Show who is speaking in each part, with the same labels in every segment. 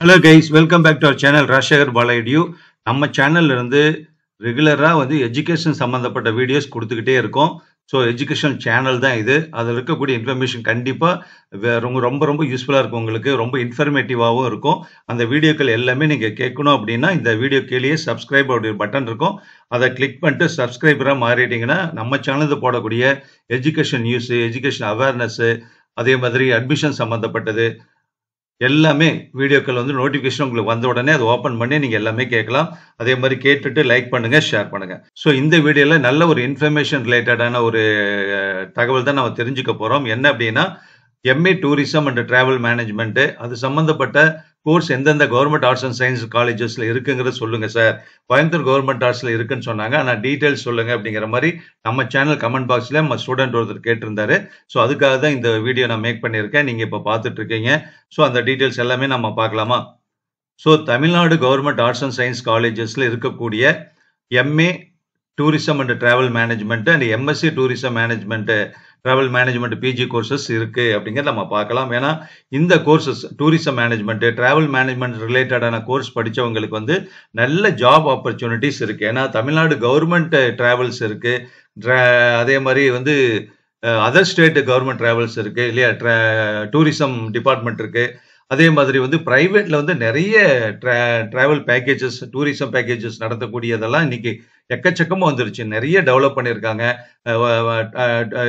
Speaker 1: Hello guys, welcome back to our channel Rajshekhar Balaedu. நம்ம சேனல்ல இருந்து ரெகுலரா எஜுகேஷன் சம்பந்தப்பட்ட வீடியோஸ் கொடுத்துக்கிட்டே இருக்கோம். ஸோ எஜுகேஷன் சேனல் தான் இது. அதில் இருக்கக்கூடிய இன்ஃபர்மேஷன் கண்டிப்பாக ரொம்ப ரொம்ப யூஸ்ஃபுல்லாக இருக்கும், உங்களுக்கு ரொம்ப இன்ஃபர்மேட்டிவாகவும் இருக்கும். அந்த வீடியோக்கள் எல்லாமே நீங்கள் கேட்கணும் அப்படின்னா இந்த வீடியோ கீழே சப்ஸ்கிரைப் அப்படி பட்டன் இருக்கும், அதை கிளிக் பண்ணிட்டு சப்ஸ்கிரைபராக மாறிட்டீங்கன்னா நம்ம சேனலில் போடக்கூடிய எஜுகேஷன் நியூஸு, எஜுகேஷன் அவேர்னஸ்ஸு, அதே மாதிரி அட்மிஷன் சம்மந்தப்பட்டது எல்லாமே வீடியோக்கள் நோட்டிஃபிகேஷன் உங்களுக்கு வந்த உடனே அதை ஓப்பன் பண்ணி நீங்கள் எல்லாமே கேட்கலாம். அதே மாதிரி கேட்டுட்டு லைக் பண்ணுங்கள், ஷேர் பண்ணுங்கள். ஸோ இந்த வீடியோவில் நல்ல ஒரு இன்ஃபர்மேஷன் ரிலேட்டடான ஒரு தகவல் தான் நம்ம தெரிஞ்சுக்க போகிறோம். என்ன அப்படின்னா MA tourism and travel management, அது சம்மந்தப்பட்ட கோர்ஸ் எந்தெந்த கவர்மெண்ட் ஆர்ட்ஸ் அண்ட் சயின்ஸ் காலேஜஸில் இருக்குங்கிறத சொல்லுங்கள் சார். கோயம்புத்தூர் கவர்மெண்ட் ஆர்ட்ஸில் இருக்குன்னு சொன்னாங்க, ஆனால் டீட்டெயில்ஸ் சொல்லுங்கள் அப்படிங்கிற மாதிரி நம்ம சேனல் கமெண்ட் பாக்ஸில் நம்ம ஸ்டூடெண்ட் ஒருத்தர் கேட்டிருந்தாரு. ஸோ அதுக்காக தான் இந்த வீடியோ நான் மேக் பண்ணியிருக்கேன், நீங்கள் இப்போ பார்த்துட்டு இருக்கீங்க. ஸோ அந்த டீட்டெயில்ஸ் எல்லாமே நம்ம பார்க்கலாமா? So Tamil Nadu government arts and science காலேஜஸில் இருக்கக்கூடிய MA tourism and travel management and MSc tourism management travel management PG courses இருக்கு அப்படிங்கிறத நம்ம பார்க்கலாம். ஏன்னா இந்த courses tourism management, travel management ரிலேட்டடான கோர்ஸ் படித்தவங்களுக்கு நல்ல ஜாப் ஆப்பர்ச்சுனிட்டிஸ் இருக்கு. ஏன்னா தமிழ்நாடு கவர்மெண்ட் டிராவல்ஸ் இருக்கு, அதே மாதிரி அதர் ஸ்டேட் கவர்மெண்ட் டிராவல்ஸ் இருக்கு இல்லையா, டூரிசம் டிபார்ட்மெண்ட் இருக்கு. அதே மாதிரி பிரைவேட்ல நிறைய டிராவல் பேக்கேஜஸ், டூரிசம் பேக்கேஜஸ் நடத்தக்கூடியதெல்லாம் இன்னைக்கு எக்கச்சக்கமா வந்துருச்சு. நிறைய டெவலப் பண்ணியிருக்காங்க.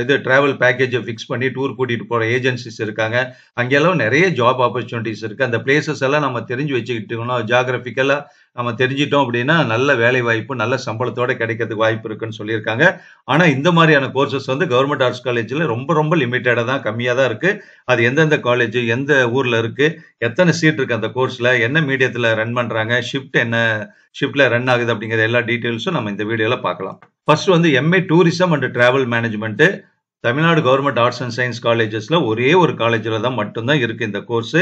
Speaker 1: இது டிராவல் பேக்கேஜை ஃபிக்ஸ் பண்ணி டூர் கூட்டிட்டு போற ஏஜென்சிஸ் இருக்காங்க. அங்கெல்லாம் நிறைய ஜாப் ஆப்பர்ச்சுனிட்டிஸ் இருக்கு. அந்த பிளேசஸ் எல்லாம் நம்ம தெரிஞ்சு வச்சுக்கிட்டோம், ஜியாகிரபிக்கலா நம்ம தெரிஞ்சிட்டோம் அப்படின்னா நல்ல வேலை வாய்ப்பு, நல்ல சம்பளத்தோட கிடைக்கிறதுக்கு வாய்ப்பு இருக்குன்னு சொல்லியிருக்காங்க. ஆனா இந்த மாதிரியான கோர்சஸ் கவர்மெண்ட் ஆர்ட்ஸ் காலேஜ்ல ரொம்ப ரொம்ப லிமிட்டடா தான், கம்மியா தான் இருக்கு. அது எந்தெந்த காலேஜ், எந்த ஊர்ல இருக்கு, எத்தனை சீட் இருக்கு அந்த கோர்ஸ்ல, என்ன மீடியத்துல ரன் பண்றாங்க, என்ன ஷிப்ட்ல ரன் ஆகுது அப்படிங்கிற எல்லா டீட்டெயில்ஸும் நம்ம இந்த வீடியோல பார்க்கலாம். First MA tourism and travel management Tamil Nadu government arts and science காலேஜஸ்ல ஒரே ஒரு காலேஜ்ல தான் மட்டும்தான் இருக்கு இந்த course.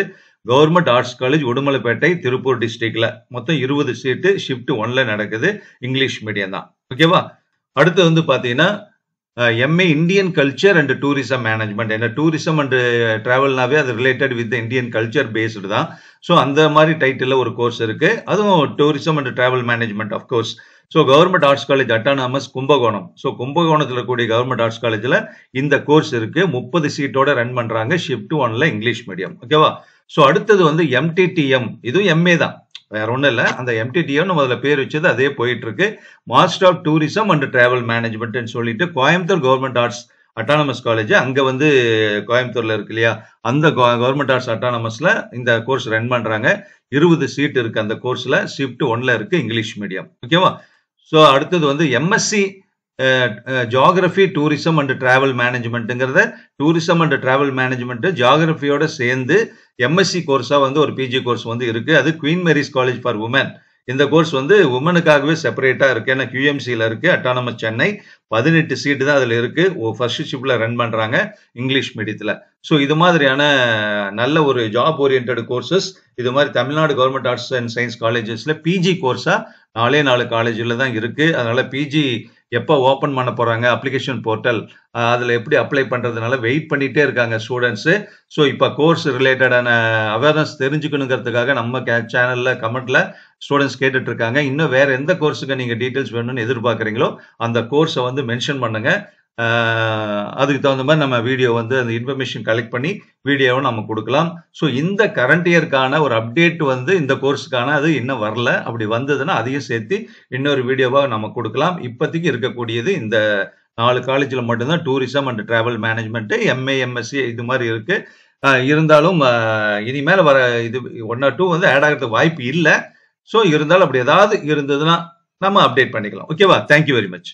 Speaker 1: Government arts college Udumalaipettai, Tiruppur டிஸ்ட்ரிக்ட்ல மொத்தம் 20 சீட்டு ஷிஃப்ட் 1ல நடக்குது. இங்கிலீஷ் மீடியம் தான், ஓகேவா? அடுத்து பாத்தீங்கன்னா MA Indian culture and tourism management. என்ன டூரிசம் அண்ட் டிராவல்னாவே அது related with Indian culture based தான். ஸோ அந்த மாதிரி டைட்டில் ஒரு கோர்ஸ் இருக்கு, அதுவும் tourism and travel management of course. So government arts college autonomous Kumbakonam. So கும்பகோணத்தில் கூடிய கவர்மெண்ட் ஆர்ட்ஸ் காலேஜில் இந்த கோர்ஸ் இருக்கு. 30 சீட்டோட ரன் பண்றாங்க, ஷிஃப்ட் 1ல இங்கிலீஷ் மீடியம், ஓகேவா? ஸோ அடுத்தது எம்டிடிஎம், இதுவும் எம்ஏ தான், வேற ஒன்றும் இல்லை. அந்த எம்டிடிஎம் முதல்ல பேர் வச்சது அதே போயிட்டு இருக்கு. Master of tourism and travel management சொல்லிட்டு Coimbatore government arts autonomous college அங்க கோயம்புத்தூர்ல இருக்கு இல்லையா, அந்த கவர்மெண்ட் ஆர்ட்ஸ் அட்டானமஸ்ல இந்த கோர்ஸ் ரன் பண்றாங்க. 20 சீட் இருக்கு அந்த கோர்ஸ்ல, ஷிஃப்ட் 1ல இருக்கு, இங்கிலீஷ் மீடியம், ஓகேவா? ஸோ அடுத்தது MSc geography tourism and travel மேனேஜ்மெண்ட்ங்கிறத டூரிசம் அண்ட் டிராவல் மேனேஜ்மெண்ட் ஜியாகிரபியோட சேர்ந்து எம்எஸ்சி கோர்ஸா ஒரு பிஜி கோர்ஸ் இருக்கு. அது Queen Mary's college for women. இந்த கோர்ஸ் உமனுக்காகவே செப்பரேட்டா இருக்கு. ஏன்னா QMCல இருக்கு, அட்டானமஸ் சென்னை. 18 சீட்டு தான் அதுல இருக்கு. ஃபர்ஸ்ட் ஷிப்ட்ல ரன் பண்றாங்க இங்கிலீஷ் மீடியத்துல. ஸோ இது மாதிரியான நல்ல ஒரு ஜாப் ஓரியன்ட் கோர்சஸ் இது மாதிரி Tamil Nadu government arts and science காலேஜஸ்ல பிஜி கோர்ஸா 4 காலேஜ்ல தான் இருக்கு. அதனால பிஜி எப்போ ஓப்பன் பண்ண போறாங்க, அப்ளிகேஷன் போர்ட்டல் அதுல எப்படி அப்ளை பண்றதுனால வெயிட் பண்ணிட்டே இருக்காங்க ஸ்டூடெண்ட்ஸ். ஸோ இப்போ கோர்ஸ் ரிலேட்டடான அவேர்னஸ் தெரிஞ்சுக்கணுங்கிறதுக்காக நம்ம சேனல்ல கமெண்ட்ல ஸ்டூடெண்ட்ஸ் கேட்டுட்டு இருக்காங்க. இன்னும் வேற எந்த கோர்ஸுக்கு நீங்க டீட்டெயில்ஸ் வேணும்னு எதிர்பார்க்குறீங்களோ அந்த கோர்ஸை மென்ஷன் பண்ணுங்க. அதுக்கு தகுந்த மாதிரி நம்ம வீடியோ அந்த இன்ஃபர்மேஷன் கலெக்ட் பண்ணி வீடியோவும் நம்ம கொடுக்கலாம். ஸோ இந்த கரண்ட் இயர்க்கான ஒரு அப்டேட் இந்த கோர்ஸுக்கான அது இன்னும் வரல. அப்படி வந்ததுன்னா அதையும் சேர்த்து இன்னொரு வீடியோவாக நம்ம கொடுக்கலாம். இப்போதைக்கு இருக்கக்கூடியது இந்த 4 காலேஜில் மட்டும்தான் tourism and travel management, MA MSc இது மாதிரி இருக்கு. இருந்தாலும் இனிமேல் வர இது 1 or 2 ஆட் ஆகிறதுக்கு வாய்ப்பு இல்லை. ஸோ இருந்தாலும் அப்படி ஏதாவது இருந்ததுன்னா நம்ம அப்டேட் பண்ணிக்கலாம், ஓகேவா? Thank you very much.